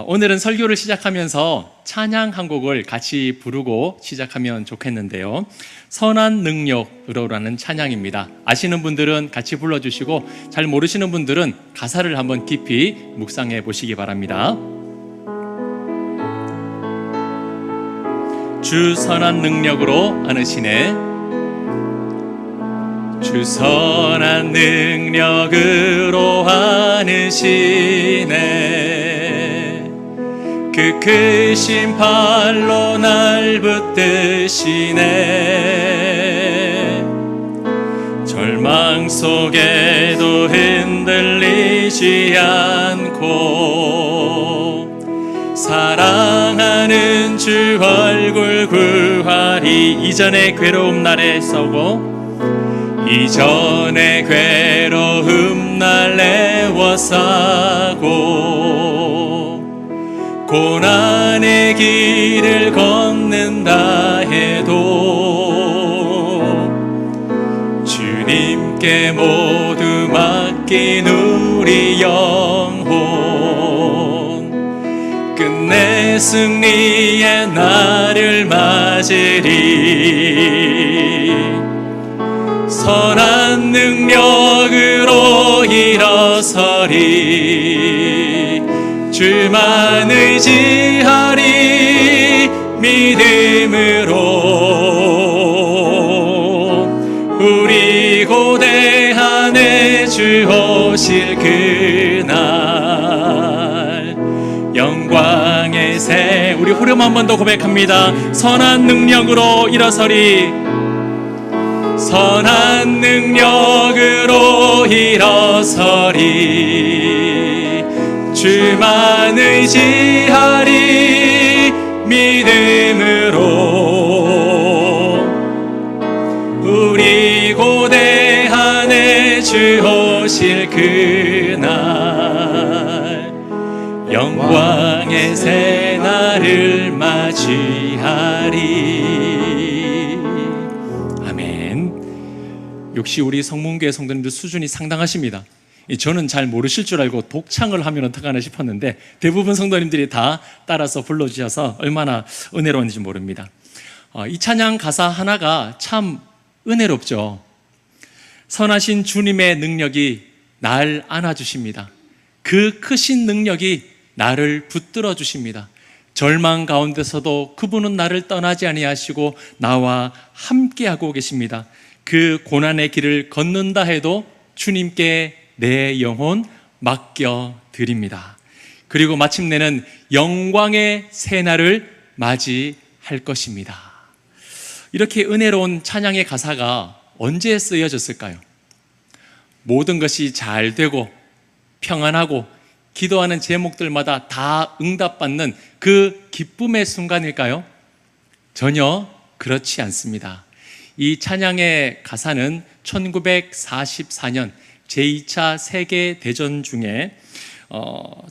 오늘은 설교를 시작하면서 찬양 한 곡을 같이 부르고 시작하면 좋겠는데요. 선한 능력으로라는 찬양입니다. 아시는 분들은 같이 불러주시고 잘 모르시는 분들은 가사를 한번 깊이 묵상해 보시기 바랍니다. 주 선한 능력으로 안으시네. 주 선한 능력으로 안으시네. 그 크신 팔로 날 붙드시네. 절망 속에도 흔들리지 않고 사랑하는 주 얼굴 구하리. 이전의 괴로움 날에 서고 이전의 괴로움 날 애워싸고 고난의 길을 걷는다 해도 주님께 모두 맡긴 우리 영혼 끝내 승리의 날을 맞으리. 선한 능력으로 일어서리. 주만 의지하리. 믿음으로 우리 고대 안에 주 오실 그날 영광의 새. 우리 후렴 한 번 더 고백합니다. 선한 능력으로 일어서리. 선한 능력으로 일어서리. 주만 의지하리. 믿음으로 우리 고대 안에 주 오실 그날 영광의 새 날을 맞이하리. 역시 우리 성문교회 성도님들 수준이 상당하십니다. 저는 잘 모르실 줄 알고 독창을 하면 어떡하나 싶었는데 대부분 성도님들이 다 따라서 불러주셔서 얼마나 은혜로운지 모릅니다. 이 찬양 가사 하나가 참 은혜롭죠. 선하신 주님의 능력이 날 안아주십니다. 그 크신 능력이 나를 붙들어 주십니다. 절망 가운데서도 그분은 나를 떠나지 아니하시고 나와 함께하고 계십니다. 그 고난의 길을 걷는다 해도 주님께 내 영혼 맡겨드립니다. 그리고 마침내는 영광의 새날을 맞이할 것입니다. 이렇게 은혜로운 찬양의 가사가 언제 쓰여졌을까요? 모든 것이 잘 되고 평안하고 기도하는 제목들마다 다 응답받는 그 기쁨의 순간일까요? 전혀 그렇지 않습니다. 이 찬양의 가사는 1944년 제2차 세계대전 중에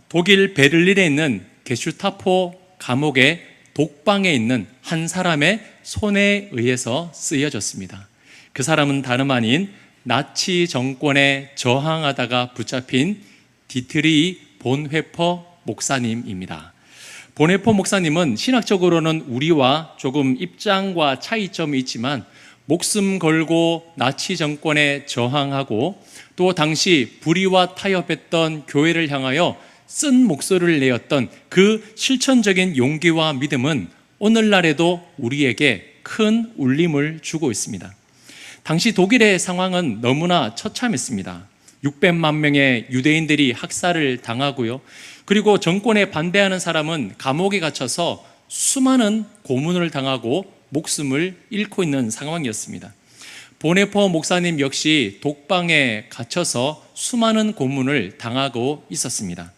독일 베를린에 있는 게슈타포 감옥의 독방에 있는 한 사람의 손에 의해서 쓰여졌습니다. 그 사람은 다름 아닌 나치 정권에 저항하다가 붙잡힌 디트리 본회퍼 목사님입니다. 본회퍼 목사님은 신학적으로는 우리와 조금 입장과 차이점이 있지만 목숨 걸고 나치 정권에 저항하고 또 당시 불의와 타협했던 교회를 향하여 쓴 목소리를 내었던 그 실천적인 용기와 믿음은 오늘날에도 우리에게 큰 울림을 주고 있습니다. 당시 독일의 상황은 너무나 처참했습니다. 600만 명의 유대인들이 학살을 당하고요. 그리고 정권에 반대하는 사람은 감옥에 갇혀서 수많은 고문을 당하고 목숨을 잃고 있는 상황이었습니다. 보네포 목사님 역시 독방에 갇혀서 수많은 고문을 당하고 있었습니다.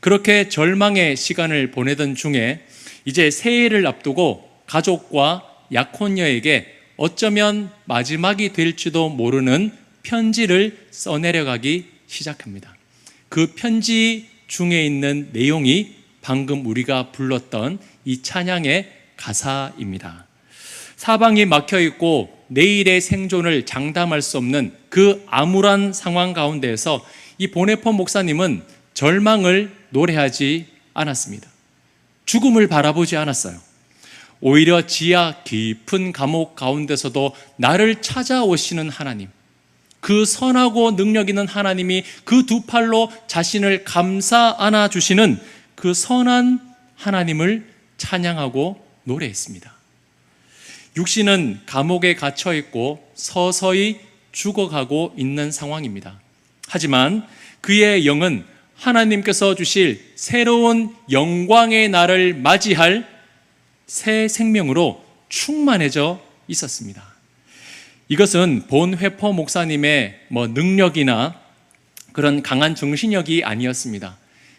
그렇게 절망의 시간을 보내던 중에 이제 새해를 앞두고 가족과 약혼녀에게 어쩌면 마지막이 될지도 모르는 편지를 써내려가기 시작합니다. 그 편지 중에 있는 내용이 방금 우리가 불렀던 이 찬양의 가사입니다. 사방이 막혀있고 내일의 생존을 장담할 수 없는 그 암울한 상황 가운데에서 이 보네포 목사님은 절망을 노래하지 않았습니다. 죽음을 바라보지 않았어요. 오히려 지하 깊은 감옥 가운데서도 나를 찾아오시는 하나님, 그 선하고 능력 있는 하나님이 그 두 팔로 자신을 감싸 안아주시는 그 선한 하나님을 찬양하고 노래했습니다. 육신은 감옥에 갇혀 있고 서서히 죽어가고 있는 상황입니다. 하지만 그의 영은 하나님께서 주실 새로운 영광의 날을 맞이할 새 생명으로 충만해져 있었습니다. 이것은 본회포 목사님의 능력이나 그런 강한 정신력이 아니었습니다.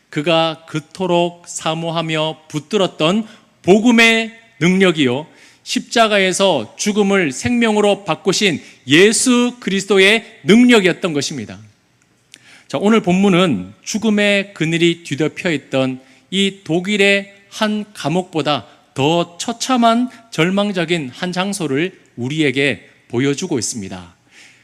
그가 그토록 사모하며 붙들었던 복음의 능력이요, 십자가에서 죽음을 생명으로 바꾸신 예수 그리스도의 능력이었던 것입니다. 자, 오늘 본문은 죽음의 그늘이 뒤덮여 있던 이 독일의 한 감옥보다 더 처참한 절망적인 한 장소를 우리에게 보여주고 있습니다.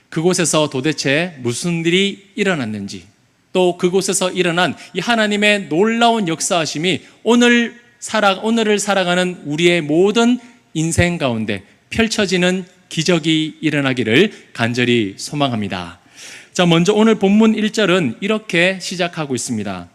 그곳에서 도대체 무슨 일이 일어났는지, 또 그곳에서 일어난 이 하나님의 놀라운 역사하심이 오늘을 살아가는 우리의 모든 인생 가운데 펼쳐지는 기적이 일어나기를 간절히 소망합니다. 자, 먼저 오늘 본문 1절은 이렇게 시작하고 있습니다.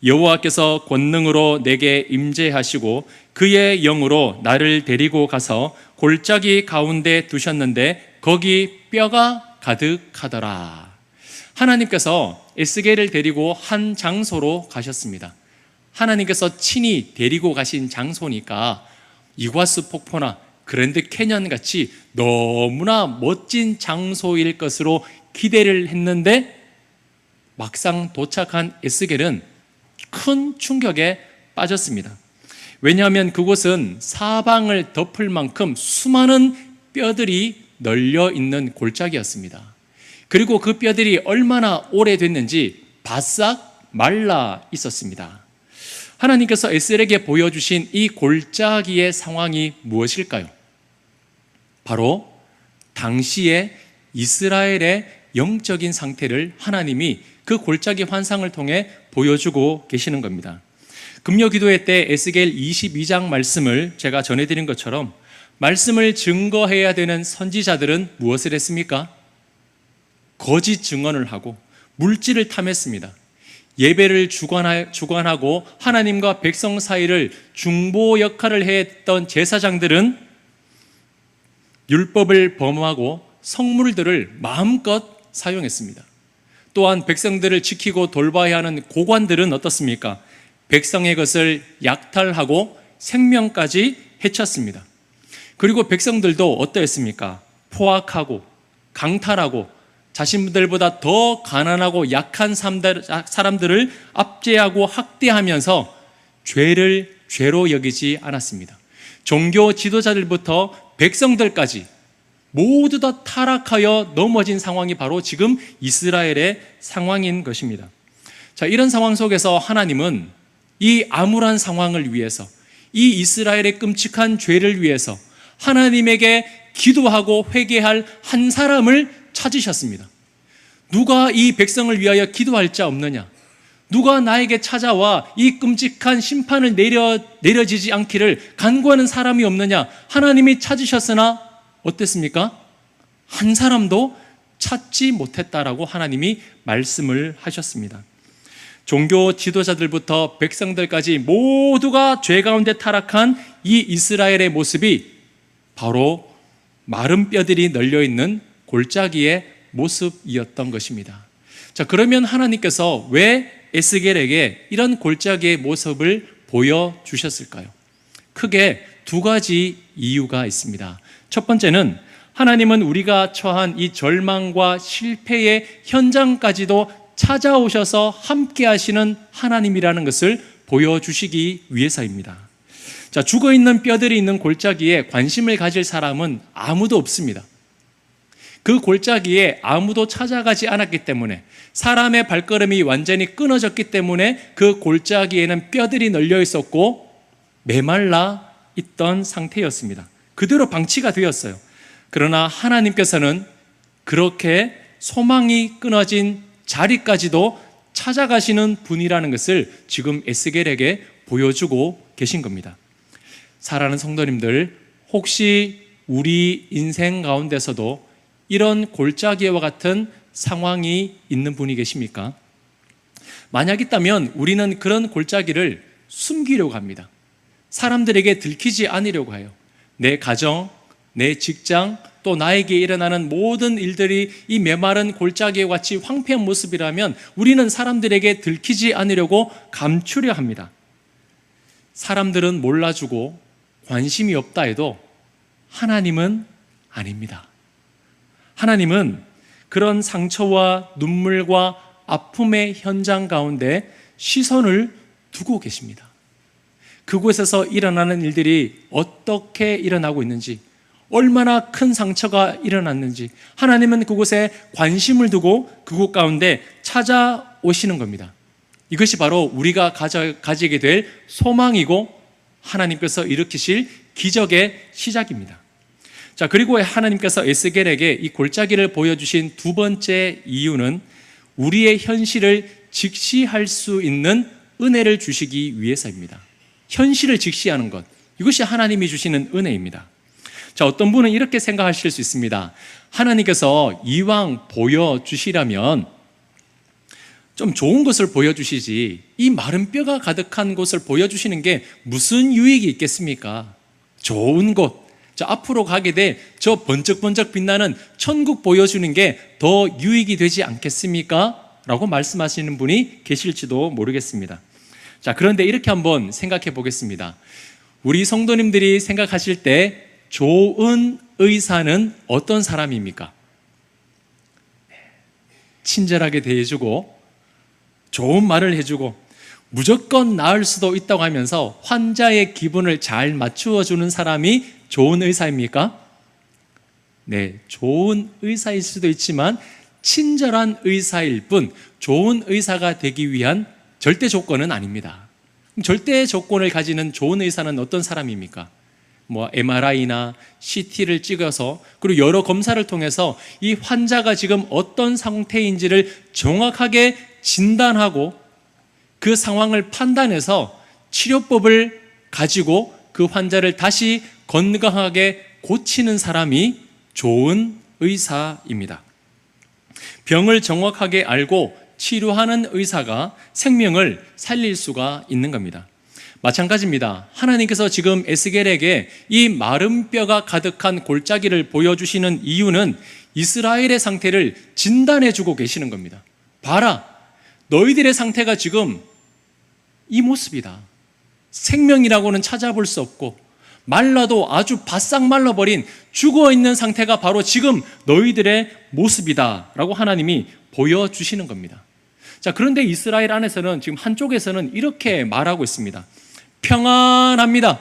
여호와께서 권능으로 내게 임재하시고 그의 영으로 나를 데리고 가서 골짜기 가운데 두셨는데 거기 뼈가 가득하더라. 하나님께서 에스겔을 데리고 한 장소로 가셨습니다. 하나님께서 친히 데리고 가신 장소니까 이과수 폭포나 그랜드 캐년 같이 너무나 멋진 장소일 것으로 기대를 했는데 막상 도착한 에스겔은 큰 충격에 빠졌습니다. 왜냐하면 그곳은 사방을 덮을 만큼 수많은 뼈들이 널려 있는 골짜기였습니다. 그리고 그 뼈들이 얼마나 오래됐는지 바싹 말라 있었습니다. 하나님께서 에스겔에게 보여주신 이 골짜기의 상황이 무엇일까요? 바로 당시의 이스라엘의 영적인 상태를 하나님이 그 골짜기 환상을 통해 보여주고 계시는 겁니다. 금요 기도회 때 에스겔 22장 말씀을 제가 전해드린 것처럼 말씀을 증거해야 되는 선지자들은 무엇을 했습니까? 거짓 증언을 하고 물질을 탐했습니다. 예배를 주관하고 하나님과 백성 사이를 중보 역할을 했던 제사장들은 율법을 범하고 성물들을 마음껏 사용했습니다. 또한 백성들을 지키고 돌봐야 하는 고관들은 어떻습니까? 백성의 것을 약탈하고 생명까지 해쳤습니다. 그리고 백성들도 어떠했습니까? 포악하고 강탈하고 자신들보다 더 가난하고 약한 사람들을 압제하고 학대하면서 죄를 죄로 여기지 않았습니다. 종교 지도자들부터 백성들까지 모두 다 타락하여 넘어진 상황이 바로 지금 이스라엘의 상황인 것입니다. 자, 이런 상황 속에서 하나님은 이 암울한 상황을 위해서, 이 이스라엘의 끔찍한 죄를 위해서 하나님에게 기도하고 회개할 한 사람을 찾으셨습니다. 누가 이 백성을 위하여 기도할 자 없느냐? 누가 나에게 찾아와 이 끔찍한 심판을 내려지지 않기를 간구하는 사람이 없느냐? 하나님이 찾으셨으나 어땠습니까? 한 사람도 찾지 못했다라고 하나님이 말씀을 하셨습니다. 종교 지도자들부터 백성들까지 모두가 죄 가운데 타락한 이 이스라엘의 모습이 바로 마른 뼈들이 널려있는 골짜기의 모습이었던 것입니다. 자, 그러면 하나님께서 왜 에스겔에게 이런 골짜기의 모습을 보여주셨을까요? 크게 두 가지 이유가 있습니다. 첫 번째는 하나님은 우리가 처한 이 절망과 실패의 현장까지도 찾아오셔서 함께 하시는 하나님이라는 것을 보여주시기 위해서입니다. 자, 죽어있는 뼈들이 있는 골짜기에 관심을 가질 사람은 아무도 없습니다. 그 골짜기에 아무도 찾아가지 않았기 때문에, 사람의 발걸음이 완전히 끊어졌기 때문에 그 골짜기에는 뼈들이 널려 있었고 메말라 있던 상태였습니다. 그대로 방치가 되었어요. 그러나 하나님께서는 그렇게 소망이 끊어진 자리까지도 찾아가시는 분이라는 것을 지금 에스겔에게 보여주고 계신 겁니다. 사랑하는 성도님들, 혹시 우리 인생 가운데서도 이런 골짜기와 같은 상황이 있는 분이 계십니까? 만약 있다면 우리는 그런 골짜기를 숨기려고 합니다. 사람들에게 들키지 않으려고 해요. 내 가정, 내 직장, 또 나에게 일어나는 모든 일들이 이 메마른 골짜기와 같이 황폐한 모습이라면 우리는 사람들에게 들키지 않으려고 감추려 합니다. 사람들은 몰라주고 관심이 없다 해도 하나님은 아닙니다. 하나님은 그런 상처와 눈물과 아픔의 현장 가운데 시선을 두고 계십니다. 그곳에서 일어나는 일들이 어떻게 일어나고 있는지, 얼마나 큰 상처가 일어났는지 하나님은 그곳에 관심을 두고 그곳 가운데 찾아오시는 겁니다. 이것이 바로 우리가 가지게 될 소망이고 하나님께서 일으키실 기적의 시작입니다. 자, 그리고 하나님께서 에스겔에게 이 골짜기를 보여주신 두 번째 이유는 우리의 현실을 직시할 수 있는 은혜를 주시기 위해서입니다. 현실을 직시하는 것, 이것이 하나님이 주시는 은혜입니다. 자, 어떤 분은 이렇게 생각하실 수 있습니다. 하나님께서 이왕 보여주시라면 좀 좋은 것을 보여주시지, 이 마른 뼈가 가득한 곳을 보여주시는 게 무슨 유익이 있겠습니까? 좋은 곳, 저 앞으로 가게 돼 저 번쩍번쩍 빛나는 천국 보여주는 게 더 유익이 되지 않겠습니까? 라고 말씀하시는 분이 계실지도 모르겠습니다. 자, 그런데 이렇게 한번 생각해 보겠습니다. 우리 성도님들이 생각하실 때 좋은 의사는 어떤 사람입니까? 친절하게 대해주고 좋은 말을 해주고 무조건 나을 수도 있다고 하면서 환자의 기분을 잘 맞추어주는 사람이 좋은 의사입니까? 네, 좋은 의사일 수도 있지만 친절한 의사일 뿐 좋은 의사가 되기 위한 절대 조건은 아닙니다. 절대 조건을 가지는 좋은 의사는 어떤 사람입니까? MRI나 CT를 찍어서 그리고 여러 검사를 통해서 이 환자가 지금 어떤 상태인지를 정확하게 진단하고 그 상황을 판단해서 치료법을 가지고 그 환자를 다시 건강하게 고치는 사람이 좋은 의사입니다. 병을 정확하게 알고 치료하는 의사가 생명을 살릴 수가 있는 겁니다. 마찬가지입니다. 하나님께서 지금 에스겔에게 이 마른 뼈가 가득한 골짜기를 보여주시는 이유는 이스라엘의 상태를 진단해주고 계시는 겁니다. 봐라, 너희들의 상태가 지금 이 모습이다. 생명이라고는 찾아볼 수 없고 말라도 아주 바싹 말라버린 죽어있는 상태가 바로 지금 너희들의 모습이다 라고 하나님이 보여주시는 겁니다. 자, 그런데 이스라엘 안에서는 지금 한쪽에서는 이렇게 말하고 있습니다. 평안합니다.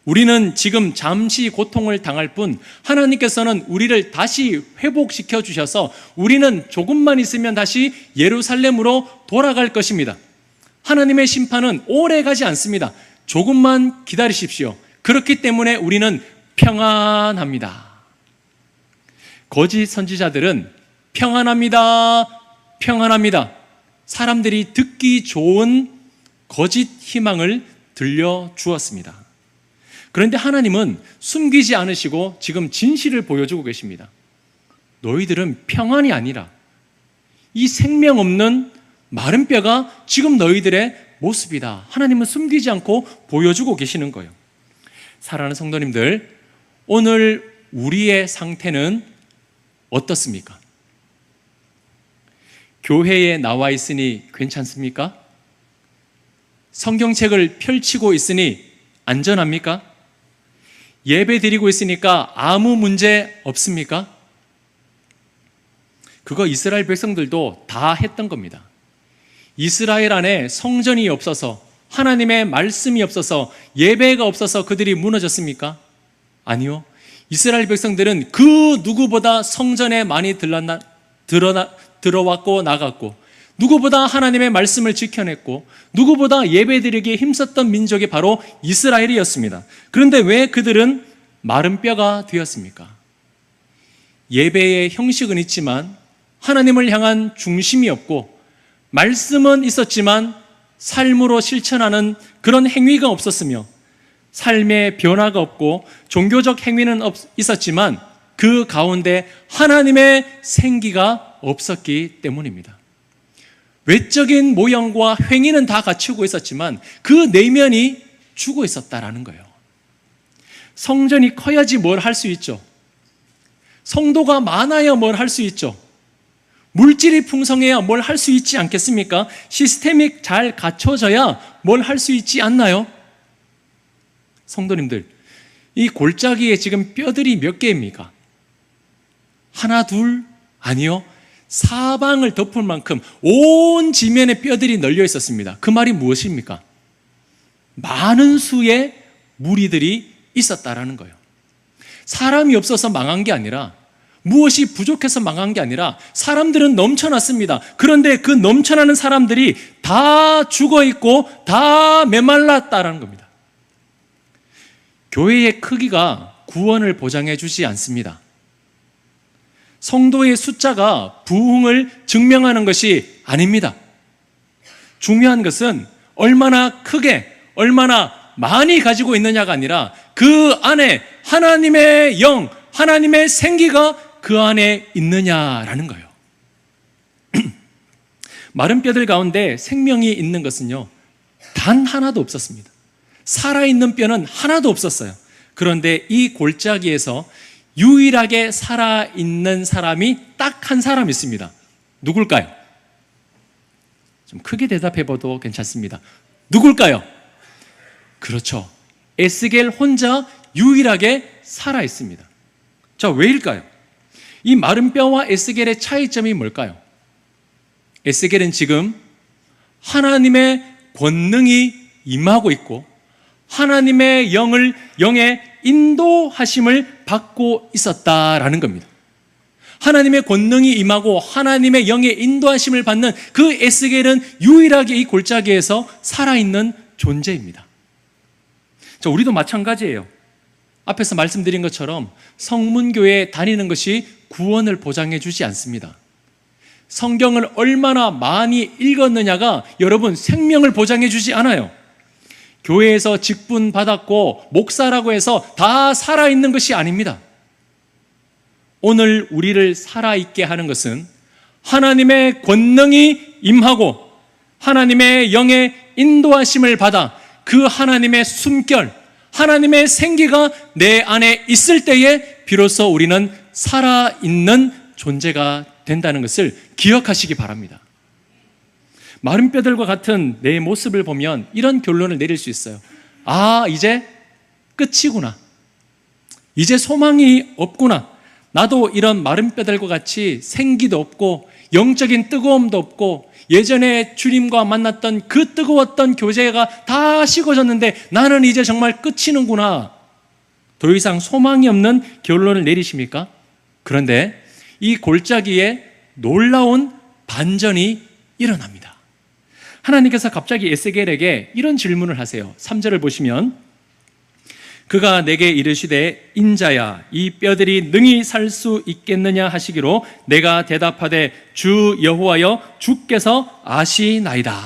우리는 지금 잠시 고통을 당할 뿐 하나님께서는 우리를 다시 회복시켜 주셔서 우리는 조금만 있으면 다시 예루살렘으로 돌아갈 것입니다. 하나님의 심판은 오래 가지 않습니다. 조금만 기다리십시오. 그렇기 때문에 우리는 평안합니다. 거짓 선지자들은 평안합니다, 평안합니다. 사람들이 듣기 좋은 거짓 희망을 들려주었습니다. 그런데 하나님은 숨기지 않으시고 지금 진실을 보여주고 계십니다. 너희들은 평안이 아니라 이 생명 없는 마른 뼈가 지금 너희들의 모습이다. 하나님은 숨기지 않고 보여주고 계시는 거예요. 사랑하는 성도님들, 오늘 우리의 상태는 어떻습니까? 교회에 나와 있으니 괜찮습니까? 성경책을 펼치고 있으니 안전합니까? 예배 드리고 있으니까 아무 문제 없습니까? 그거 이스라엘 백성들도 다 했던 겁니다. 이스라엘 안에 성전이 없어서, 하나님의 말씀이 없어서, 예배가 없어서 그들이 무너졌습니까? 아니요. 이스라엘 백성들은 그 누구보다 성전에 많이 들어왔고 나갔고, 누구보다 하나님의 말씀을 지켜냈고, 누구보다 예배드리기에 힘썼던 민족이 바로 이스라엘이었습니다. 그런데 왜 그들은 마른 뼈가 되었습니까? 예배의 형식은 있지만 하나님을 향한 중심이 없고, 말씀은 있었지만 삶으로 실천하는 그런 행위가 없었으며 삶의 변화가 없고 종교적 행위는 있었지만 그 가운데 하나님의 생기가 없었기 때문입니다. 외적인 모양과 행위는 다 갖추고 있었지만 그 내면이 죽어 있었다라는 거예요. 성전이 커야지 뭘 할 수 있죠. 성도가 많아야 뭘 할 수 있죠. 물질이 풍성해야 뭘 할 수 있지 않겠습니까? 시스템이 잘 갖춰져야 뭘 할 수 있지 않나요? 성도님들, 이 골짜기에 지금 뼈들이 몇 개입니까? 하나, 둘? 아니요. 사방을 덮을 만큼 온 지면에 뼈들이 널려 있었습니다. 그 말이 무엇입니까? 많은 수의 무리들이 있었다라는 거예요. 사람이 없어서 망한 게 아니라, 무엇이 부족해서 망한 게 아니라 사람들은 넘쳐났습니다. 그런데 그 넘쳐나는 사람들이 다 죽어 있고 다 메말랐다라는 겁니다. 교회의 크기가 구원을 보장해 주지 않습니다. 성도의 숫자가 부흥을 증명하는 것이 아닙니다. 중요한 것은 얼마나 크게, 얼마나 많이 가지고 있느냐가 아니라 그 안에 하나님의 영, 하나님의 생기가 그 안에 있느냐라는 거예요. 마른 뼈들 가운데 생명이 있는 것은요, 단 하나도 없었습니다. 살아있는 뼈는 하나도 없었어요. 그런데 이 골짜기에서 유일하게 살아있는 사람이 딱 한 사람 있습니다. 누굴까요? 좀 크게 대답해봐도 괜찮습니다. 누굴까요? 그렇죠. 에스겔 혼자 유일하게 살아있습니다. 자, 왜일까요? 이 마른 뼈와 에스겔의 차이점이 뭘까요? 에스겔은 지금 하나님의 권능이 임하고 있고 하나님의 영의 인도하심을 받고 있었다라는 겁니다. 하나님의 권능이 임하고 하나님의 영의 인도하심을 받는 그 에스겔은 유일하게 이 골짜기에서 살아있는 존재입니다. 자, 우리도 마찬가지예요. 앞에서 말씀드린 것처럼 성문교회에 다니는 것이 구원을 보장해 주지 않습니다. 성경을 얼마나 많이 읽었느냐가 여러분 생명을 보장해 주지 않아요. 교회에서 직분 받았고 목사라고 해서 다 살아있는 것이 아닙니다. 오늘 우리를 살아있게 하는 것은 하나님의 권능이 임하고 하나님의 영의 인도하심을 받아 그 하나님의 숨결, 하나님의 생기가 내 안에 있을 때에 비로소 우리는 살아있는 존재가 된다는 것을 기억하시기 바랍니다. 마른 뼈들과 같은 내 모습을 보면 이런 결론을 내릴 수 있어요. 아, 이제 끝이구나. 이제 소망이 없구나. 나도 이런 마른 뼈들과 같이 생기도 없고 영적인 뜨거움도 없고 예전에 주님과 만났던 그 뜨거웠던 교제가 다 식어졌는데 나는 이제 정말 끝이는구나. 더 이상 소망이 없는 결론을 내리십니까? 그런데 이 골짜기에 놀라운 반전이 일어납니다. 하나님께서 갑자기 에스겔에게 이런 질문을 하세요. 3절을 보시면 그가 내게 이르시되 인자야 이 뼈들이 능히 살 수 있겠느냐 하시기로 내가 대답하되 주 여호와여 주께서 아시나이다.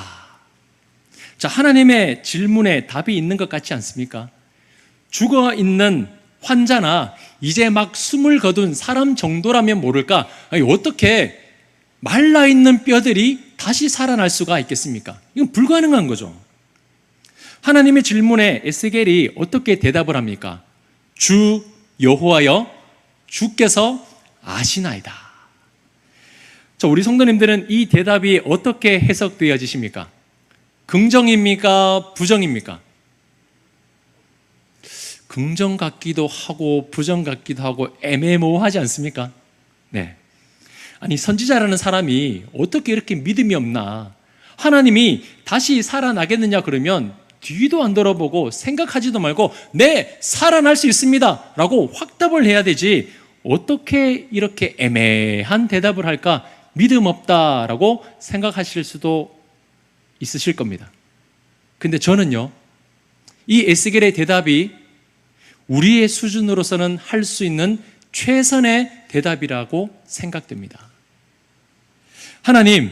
자, 하나님의 질문에 답이 있는 것 같지 않습니까? 죽어 있는 환자나 이제 막 숨을 거둔 사람 정도라면 모를까? 아니, 어떻게 말라있는 뼈들이 다시 살아날 수가 있겠습니까? 이건 불가능한 거죠. 하나님의 질문에 에스겔이 어떻게 대답을 합니까? 주 여호와여 주께서 아시나이다. 자, 우리 성도님들은 이 대답이 어떻게 해석되어지십니까? 긍정입니까? 부정입니까? 긍정 같기도 하고 부정 같기도 하고 애매모호하지 않습니까? 네. 아니, 선지자라는 사람이 어떻게 이렇게 믿음이 없나? 하나님이 다시 살아나겠느냐 그러면 뒤도 안 돌아보고 생각하지도 말고 네, 살아날 수 있습니다 라고 확답을 해야 되지 어떻게 이렇게 애매한 대답을 할까? 믿음 없다라고 생각하실 수도 있으실 겁니다. 근데 저는요, 이 에스겔의 대답이 우리의 수준으로서는 할 수 있는 최선의 대답이라고 생각됩니다. 하나님,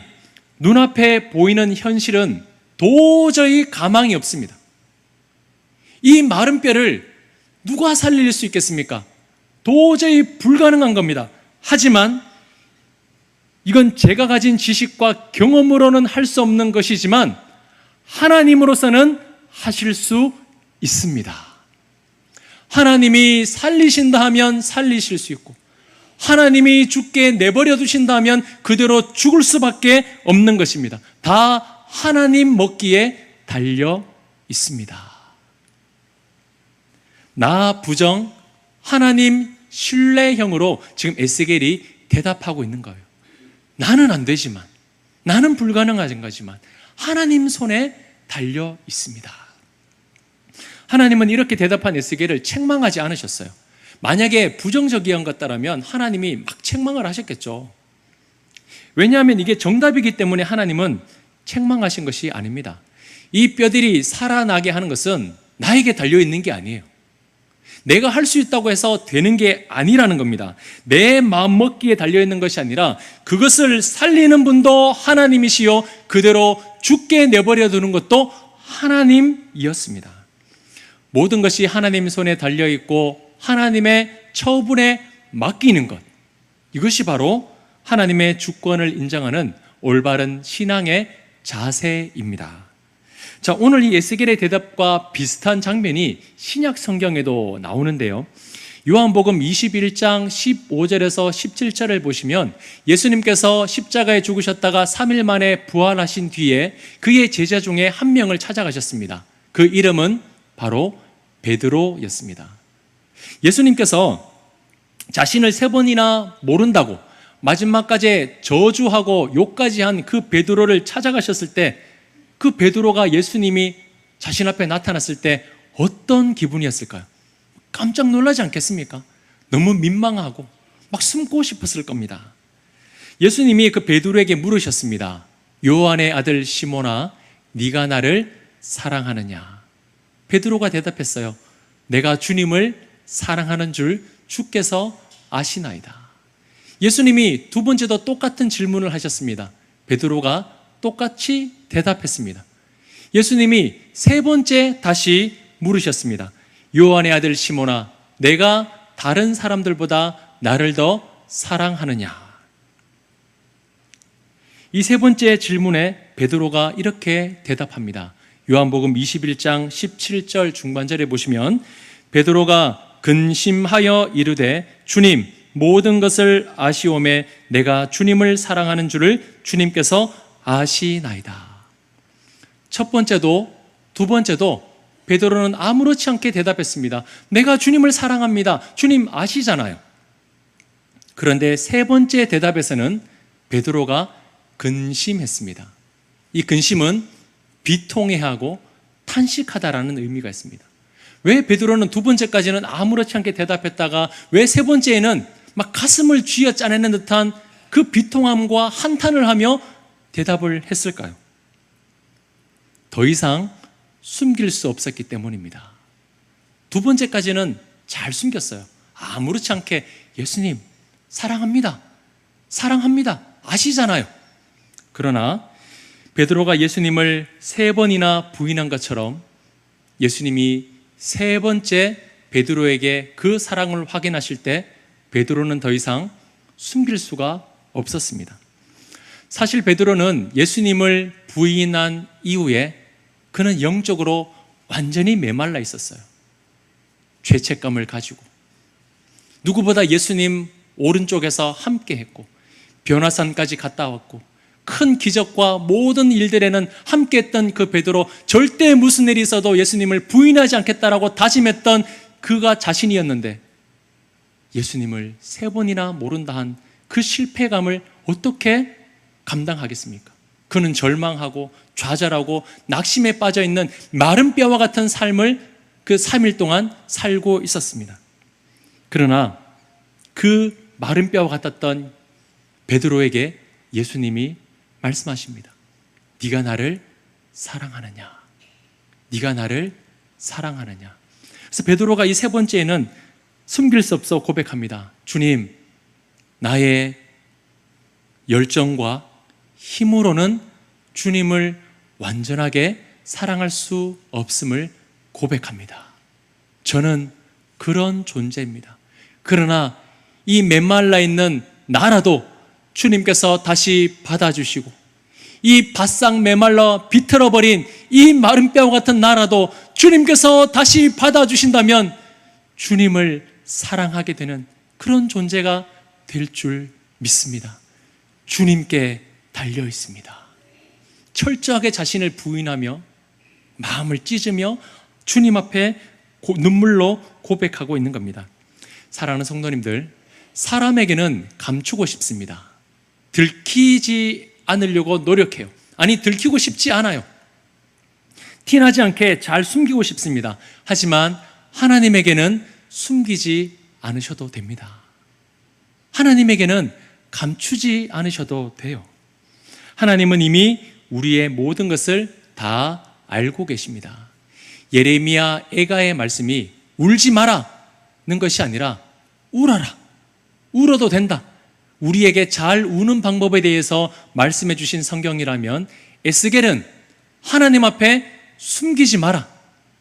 눈앞에 보이는 현실은 도저히 가망이 없습니다. 이 마른 뼈를 누가 살릴 수 있겠습니까? 도저히 불가능한 겁니다. 하지만 이건 제가 가진 지식과 경험으로는 할 수 없는 것이지만 하나님으로서는 하실 수 있습니다. 하나님이 살리신다 하면 살리실 수 있고, 하나님이 죽게 내버려 두신다 하면 그대로 죽을 수밖에 없는 것입니다. 다 하나님 먹기에 달려 있습니다. 나 부정 하나님 신뢰형으로 지금 에스겔이 대답하고 있는 거예요. 나는 안 되지만, 나는 불가능한 거지만 하나님 손에 달려 있습니다. 하나님은 이렇게 대답한 에스겔을 책망하지 않으셨어요. 만약에 부정적이었던 것 같다면 하나님이 막 책망을 하셨겠죠. 왜냐하면 이게 정답이기 때문에 하나님은 책망하신 것이 아닙니다. 이 뼈들이 살아나게 하는 것은 나에게 달려있는 게 아니에요. 내가 할 수 있다고 해서 되는 게 아니라는 겁니다. 내 마음 먹기에 달려있는 것이 아니라 그것을 살리는 분도 하나님이시요 그대로 죽게 내버려 두는 것도 하나님이었습니다. 모든 것이 하나님 손에 달려있고 하나님의 처분에 맡기는 것, 이것이 바로 하나님의 주권을 인정하는 올바른 신앙의 자세입니다. 자, 오늘 이 에스겔의 대답과 비슷한 장면이 신약 성경에도 나오는데요. 요한복음 21장 15절에서 17절을 보시면 예수님께서 십자가에 죽으셨다가 3일 만에 부활하신 뒤에 그의 제자 중에 한 명을 찾아가셨습니다. 그 이름은 바로 베드로였습니다. 예수님께서 자신을 3번이나 모른다고 마지막까지 저주하고 욕까지 한 그 베드로를 찾아가셨을 때 그 베드로가 예수님이 자신 앞에 나타났을 때 어떤 기분이었을까요? 깜짝 놀라지 않겠습니까? 너무 민망하고 막 숨고 싶었을 겁니다. 예수님이 그 베드로에게 물으셨습니다. 요한의 아들 시몬아, 네가 나를 사랑하느냐? 베드로가 대답했어요. 내가 주님을 사랑하는 줄 주께서 아시나이다. 예수님이 두 번째도 똑같은 질문을 하셨습니다. 베드로가 똑같이 대답했습니다. 예수님이 세 번째 다시 물으셨습니다. 요한의 아들 시몬아, 내가 다른 사람들보다 나를 더 사랑하느냐? 이 세 번째 질문에 베드로가 이렇게 대답합니다. 요한복음 21장 17절 중반절에 보시면 베드로가 근심하여 이르되 주님, 모든 것을 아시오매 내가 주님을 사랑하는 줄을 주님께서 아시나이다. 첫 번째도 두 번째도 베드로는 아무렇지 않게 대답했습니다. 내가 주님을 사랑합니다. 주님 아시잖아요. 그런데 세 번째 대답에서는 베드로가 근심했습니다. 이 근심은 비통해하고 탄식하다라는 의미가 있습니다. 왜 베드로는 두 번째까지는 아무렇지 않게 대답했다가 왜 세 번째에는 막 가슴을 쥐어짜내는 듯한 그 비통함과 한탄을 하며 대답을 했을까요? 더 이상 숨길 수 없었기 때문입니다. 두 번째까지는 잘 숨겼어요. 아무렇지 않게 예수님 사랑합니다. 사랑합니다. 아시잖아요. 그러나 베드로가 예수님을 3번이나 부인한 것처럼 예수님이 세 번째 베드로에게 그 사랑을 확인하실 때 베드로는 더 이상 숨길 수가 없었습니다. 사실 베드로는 예수님을 부인한 이후에 그는 영적으로 완전히 메말라 있었어요. 죄책감을 가지고 누구보다 예수님 오른쪽에서 함께 했고 변화산까지 갔다 왔고 큰 기적과 모든 일들에는 함께 했던 그 베드로, 절대 무슨 일이 있어도 예수님을 부인하지 않겠다라고 다짐했던 그가 자신이었는데 예수님을 3번이나 모른다 한 그 실패감을 어떻게 감당하겠습니까? 그는 절망하고 좌절하고 낙심에 빠져 있는 마른 뼈와 같은 삶을 그 3일 동안 살고 있었습니다. 그러나 그 마른 뼈와 같았던 베드로에게 예수님이 말씀하십니다. 네가 나를 사랑하느냐? 네가 나를 사랑하느냐? 그래서 베드로가 이 세 번째에는 숨길 수 없어 고백합니다. 주님, 나의 열정과 힘으로는 주님을 완전하게 사랑할 수 없음을 고백합니다. 저는 그런 존재입니다. 그러나 이 메말라 있는 나라도 주님께서 다시 받아주시고, 이 바싹 메말라 비틀어버린 이 마른 뼈 같은 나라도 주님께서 다시 받아주신다면 주님을 사랑하게 되는 그런 존재가 될 줄 믿습니다. 주님께 달려 있습니다. 철저하게 자신을 부인하며 마음을 찢으며 주님 앞에 눈물로 고백하고 있는 겁니다. 사랑하는 성도님들, 사람에게는 감추고 싶습니다. 들키지 않으려고 노력해요. 아니, 들키고 싶지 않아요. 티나지 않게 잘 숨기고 싶습니다. 하지만 하나님에게는 숨기지 않으셔도 됩니다. 하나님에게는 감추지 않으셔도 돼요. 하나님은 이미 우리의 모든 것을 다 알고 계십니다. 예레미야 애가의 말씀이 울지 마라는 것이 아니라 울어라, 울어도 된다, 우리에게 잘 우는 방법에 대해서 말씀해 주신 성경이라면 에스겔은 하나님 앞에 숨기지 마라,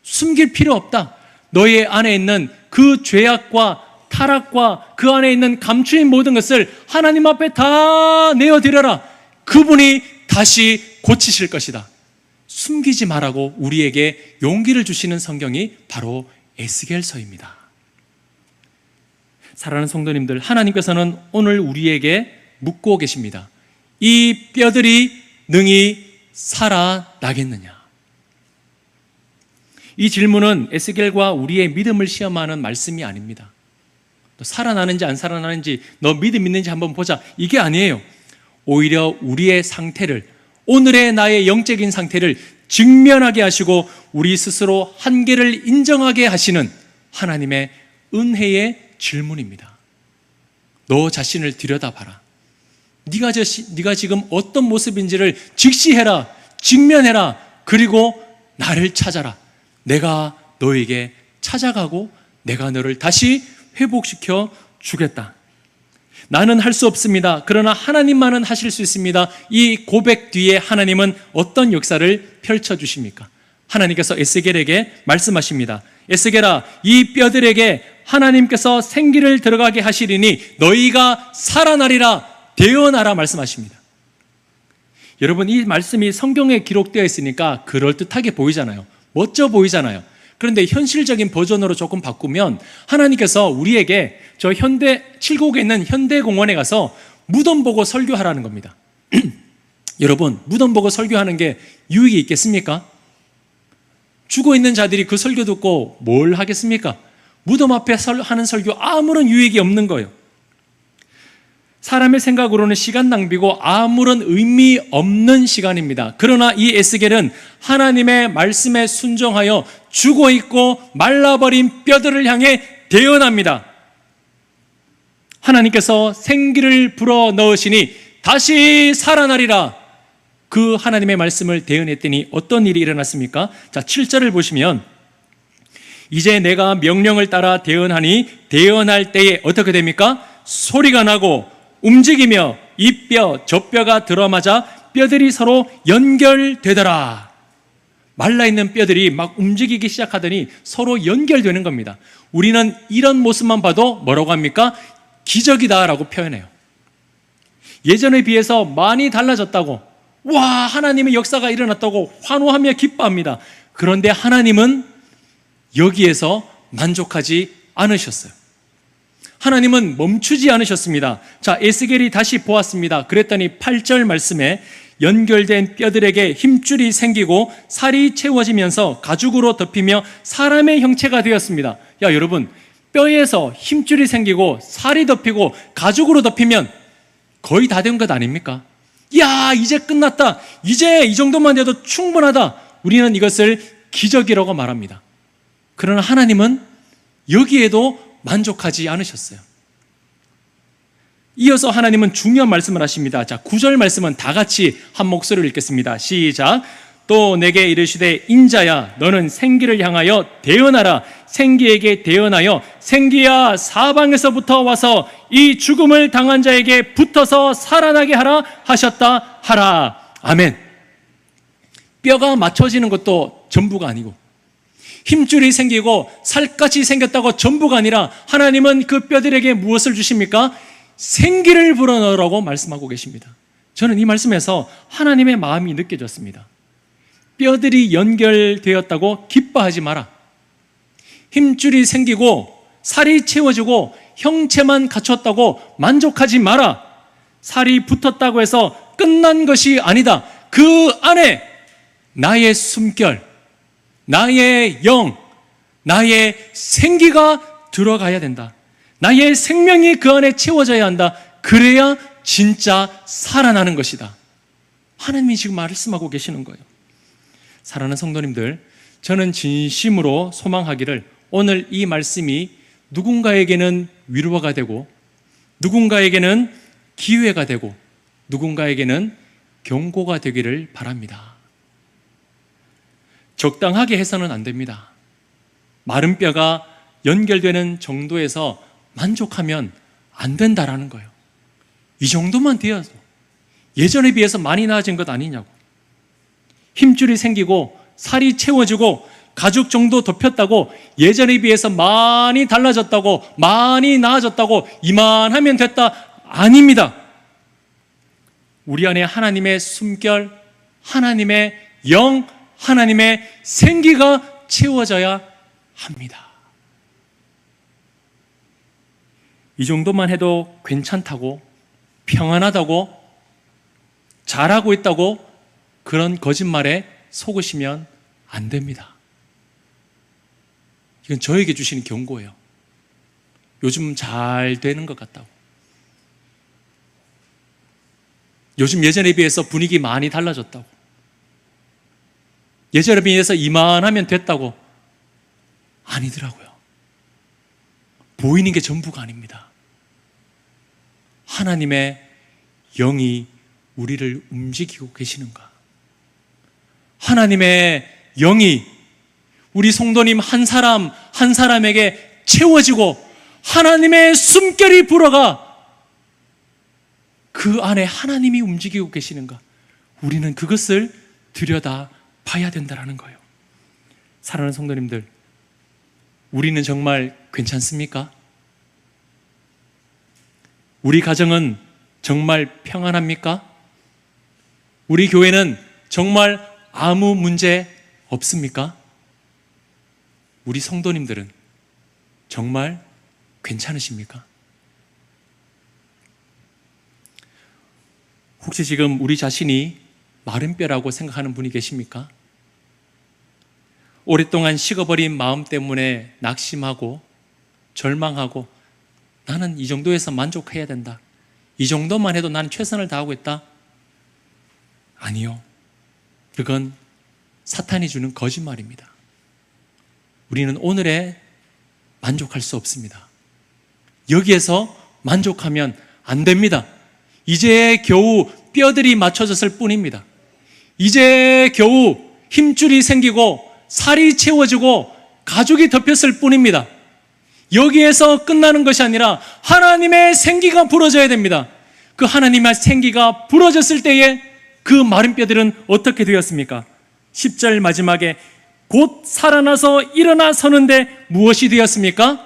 숨길 필요 없다, 너의 안에 있는 그 죄악과 타락과 그 안에 있는 감추인 모든 것을 하나님 앞에 다 내어드려라, 그분이 다시 고치실 것이다, 숨기지 말라고 우리에게 용기를 주시는 성경이 바로 에스겔서입니다. 사랑하는 성도님들, 하나님께서는 오늘 우리에게 묻고 계십니다. 이 뼈들이 능히 살아나겠느냐? 이 질문은 에스겔과 우리의 믿음을 시험하는 말씀이 아닙니다. 너 살아나는지 안 살아나는지, 너 믿음 있는지 한번 보자, 이게 아니에요. 오히려 우리의 상태를, 오늘의 나의 영적인 상태를 직면하게 하시고 우리 스스로 한계를 인정하게 하시는 하나님의 은혜의 질문입니다. 너 자신을 들여다봐라. 네가 지금 어떤 모습인지를 직시해라, 직면해라, 그리고 나를 찾아라. 내가 너에게 찾아가고 내가 너를 다시 회복시켜 주겠다. 나는 할 수 없습니다. 그러나 하나님만은 하실 수 있습니다. 이 고백 뒤에 하나님은 어떤 역사를 펼쳐주십니까? 하나님께서 에스겔에게 말씀하십니다. 에스겔아, 이 뼈들에게 하나님께서 생기를 들어가게 하시리니 너희가 살아나리라, 되어나라 말씀하십니다. 여러분, 이 말씀이 성경에 기록되어 있으니까 그럴듯하게 보이잖아요. 멋져 보이잖아요. 그런데 현실적인 버전으로 조금 바꾸면 하나님께서 우리에게 저 칠곡에 있는 현대공원에 가서 무덤 보고 설교하라는 겁니다. 여러분, 무덤 보고 설교하는 게 유익이 있겠습니까? 죽어 있는 자들이 그 설교 듣고 뭘 하겠습니까? 무덤 앞에 하는 설교 아무런 유익이 없는 거예요. 사람의 생각으로는 시간 낭비고 아무런 의미 없는 시간입니다. 그러나 이 에스겔은 하나님의 말씀에 순종하여 죽어있고 말라버린 뼈들을 향해 대언합니다. 하나님께서 생기를 불어넣으시니 다시 살아나리라. 그 하나님의 말씀을 대언했더니 어떤 일이 일어났습니까? 자, 7절을 보시면 이제 내가 명령을 따라 대언하니 대언할 때에 어떻게 됩니까? 소리가 나고 움직이며 이 뼈, 저 뼈가 들어맞아 뼈들이 서로 연결되더라. 말라있는 뼈들이 막 움직이기 시작하더니 서로 연결되는 겁니다. 우리는 이런 모습만 봐도 뭐라고 합니까? 기적이다라고 표현해요. 예전에 비해서 많이 달라졌다고, 와, 하나님의 역사가 일어났다고 환호하며 기뻐합니다. 그런데 하나님은 여기에서 만족하지 않으셨어요. 하나님은 멈추지 않으셨습니다. 자, 에스겔이 다시 보았습니다. 그랬더니 8절 말씀에 연결된 뼈들에게 힘줄이 생기고 살이 채워지면서 가죽으로 덮이며 사람의 형체가 되었습니다. 야, 여러분, 뼈에서 힘줄이 생기고 살이 덮이고 가죽으로 덮이면 거의 다 된 것 아닙니까? 야, 이제 끝났다. 이제 이 정도만 돼도 충분하다. 우리는 이것을 기적이라고 말합니다. 그러나 하나님은 여기에도 만족하지 않으셨어요. 이어서 하나님은 중요한 말씀을 하십니다. 자, 9절 말씀은 다 같이 한 목소리로 읽겠습니다. 시작. 또 내게 이르시되 인자야, 너는 생기를 향하여 대언하라. 생기에게 대언하여 생기야, 사방에서부터 와서 이 죽음을 당한 자에게 붙어서 살아나게 하라 하셨다 하라. 아멘. 뼈가 맞춰지는 것도 전부가 아니고, 힘줄이 생기고 살갗이 생겼다고 전부가 아니라 하나님은 그 뼈들에게 무엇을 주십니까? 생기를 불어넣으라고 말씀하고 계십니다. 저는 이 말씀에서 하나님의 마음이 느껴졌습니다. 뼈들이 연결되었다고 기뻐하지 마라. 힘줄이 생기고 살이 채워지고 형체만 갖췄다고 만족하지 마라. 살이 붙었다고 해서 끝난 것이 아니다. 그 안에 나의 숨결, 나의 영, 나의 생기가 들어가야 된다. 나의 생명이 그 안에 채워져야 한다. 그래야 진짜 살아나는 것이다. 하나님이 지금 말씀하고 계시는 거예요. 사랑하는 성도님들, 저는 진심으로 소망하기를 오늘 이 말씀이 누군가에게는 위로가 되고, 누군가에게는 기회가 되고, 누군가에게는 경고가 되기를 바랍니다. 적당하게 해서는 안 됩니다. 마른 뼈가 연결되는 정도에서 만족하면 안 된다라는 거예요. 이 정도만 되어도 예전에 비해서 많이 나아진 것 아니냐고. 힘줄이 생기고 살이 채워지고 가죽 정도 덮였다고 예전에 비해서 많이 달라졌다고, 많이 나아졌다고, 이만하면 됐다. 아닙니다. 우리 안에 하나님의 숨결, 하나님의 영, 하나님의 생기가 채워져야 합니다. 이 정도만 해도 괜찮다고, 평안하다고, 잘하고 있다고 그런 거짓말에 속으시면 안 됩니다. 이건 저에게 주시는 경고예요. 요즘 잘 되는 것 같다고. 요즘 예전에 비해서 분위기 많이 달라졌다고. 예전에 비해서 이만하면 됐다고. 아니더라고요. 보이는 게 전부가 아닙니다. 하나님의 영이 우리를 움직이고 계시는가? 하나님의 영이 우리 성도님 한 사람 한 사람에게 채워지고 하나님의 숨결이 불어가 그 안에 하나님이 움직이고 계시는가? 우리는 그것을 들여다 봐야 된다는 거예요. 사랑하는 성도님들, 우리는 정말 괜찮습니까? 우리 가정은 정말 평안합니까? 우리 교회는 정말 아무 문제 없습니까? 우리 성도님들은 정말 괜찮으십니까? 혹시 지금 우리 자신이 마른 뼈라고 생각하는 분이 계십니까? 오랫동안 식어버린 마음 때문에 낙심하고 절망하고 나는 이 정도에서 만족해야 된다. 이 정도만 해도 나는 최선을 다하고 있다. 아니요. 그건 사탄이 주는 거짓말입니다. 우리는 오늘에 만족할 수 없습니다. 여기에서 만족하면 안 됩니다. 이제 겨우 뼈들이 맞춰졌을 뿐입니다. 이제 겨우 힘줄이 생기고 살이 채워지고 가죽이 덮였을 뿐입니다. 여기에서 끝나는 것이 아니라 하나님의 생기가 부러져야 됩니다. 그 하나님의 생기가 부러졌을 때에 그 마른 뼈들은 어떻게 되었습니까? 10절 마지막에 곧 살아나서 일어나 서는데 무엇이 되었습니까?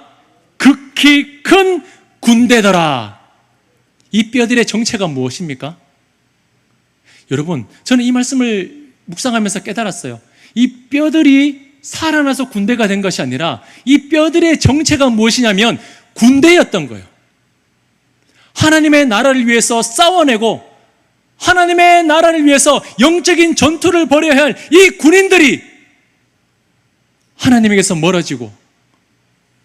극히 큰 군대더라. 이 뼈들의 정체가 무엇입니까? 여러분, 저는 이 말씀을 묵상하면서 깨달았어요. 이 뼈들이 살아나서 군대가 된 것이 아니라 이 뼈들의 정체가 무엇이냐면 군대였던 거예요. 하나님의 나라를 위해서 싸워내고 하나님의 나라를 위해서 영적인 전투를 벌여야 할 이 군인들이 하나님에게서 멀어지고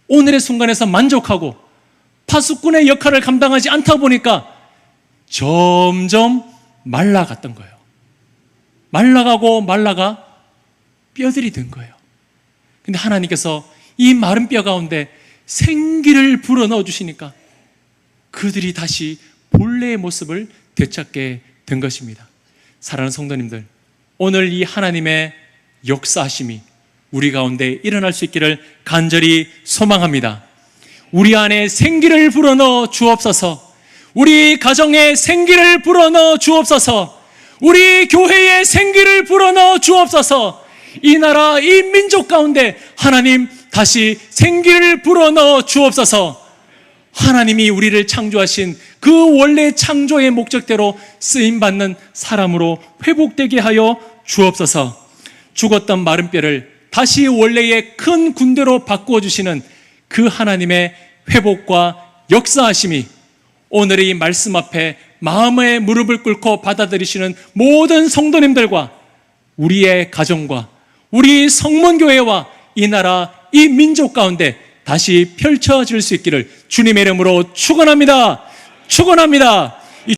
오늘의 순간에서 만족하고 파수꾼의 역할을 감당하지 않다 보니까 점점 말라갔던 거예요. 말라가고 말라가 뼈들이 된 거예요. 근데 하나님께서 이 마른 뼈 가운데 생기를 불어넣어 주시니까 그들이 다시 본래의 모습을 되찾게 된 것입니다. 사랑하는 성도님들, 오늘 이 하나님의 역사하심이 우리 가운데 일어날 수 있기를 간절히 소망합니다. 우리 안에 생기를 불어넣어 주옵소서. 우리 가정에 생기를 불어넣어 주옵소서. 우리 교회에 생기를 불어넣어 주옵소서. 이 나라, 이 민족 가운데 하나님 다시 생기를 불어넣어 주옵소서. 하나님이 우리를 창조하신 그 원래 창조의 목적대로 쓰임받는 사람으로 회복되게 하여 주옵소서. 죽었던 마른 뼈를 다시 원래의 큰 군대로 바꾸어 주시는 그 하나님의 회복과 역사하심이 오늘 이 말씀 앞에 마음의 무릎을 꿇고 받아들이시는 모든 성도님들과 우리의 가정과 우리 성문교회와 이 나라, 이 민족 가운데 다시 펼쳐질 수 있기를 주님의 이름으로 축원합니다. 축원합니다.